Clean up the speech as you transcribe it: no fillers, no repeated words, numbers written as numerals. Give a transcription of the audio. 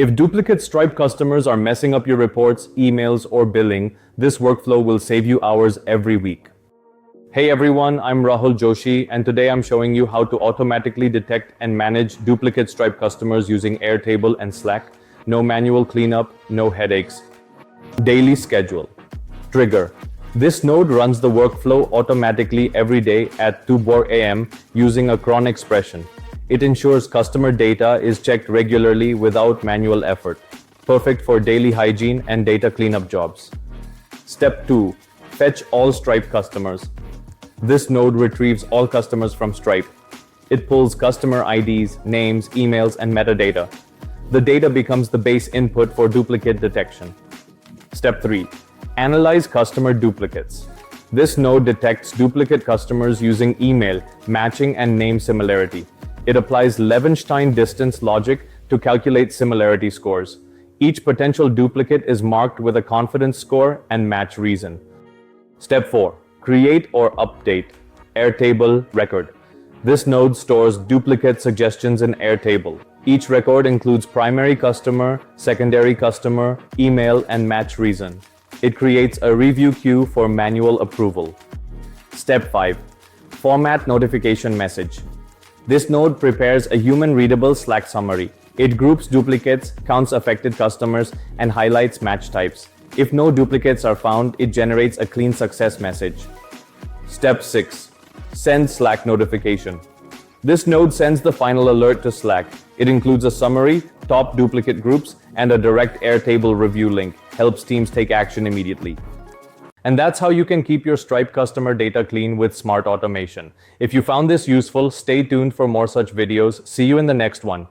If duplicate Stripe customers are messing up your reports, emails, or billing, this workflow will save you hours every week. Hey everyone, I'm Rahul Joshi, and today I'm showing you how to automatically detect and manage duplicate Stripe customers using Airtable and Slack. No manual cleanup, no headaches. Daily schedule. Trigger. This node runs the workflow automatically every day at 2 a.m. using a cron expression. It ensures customer data is checked regularly without manual effort. Perfect for daily hygiene and data cleanup jobs. Step 2. Fetch all Stripe customers. This node retrieves all customers from Stripe. It pulls customer IDs, names, emails, and metadata. The data becomes the base input for duplicate detection. Step 3. Analyze customer duplicates. This node detects duplicate customers using email, matching, and name similarity. It applies Levenshtein distance logic to calculate similarity scores. Each potential duplicate is marked with a confidence score and match reason. Step 4. Create or update Airtable record. This node stores duplicate suggestions in Airtable. Each record includes primary customer, secondary customer, email, and match reason. It creates a review queue for manual approval. Step 5. Format notification message. This node prepares a human-readable Slack summary. It groups duplicates, counts affected customers, and highlights match types. If no duplicates are found, it generates a clean success message. Step 6. Send Slack notification. This node sends the final alert to Slack. It includes a summary, top duplicate groups, and a direct Airtable review link. Helps teams take action immediately. And that's how you can keep your Stripe customer data clean with smart automation. If you found this useful, stay tuned for more such videos. See you in the next one.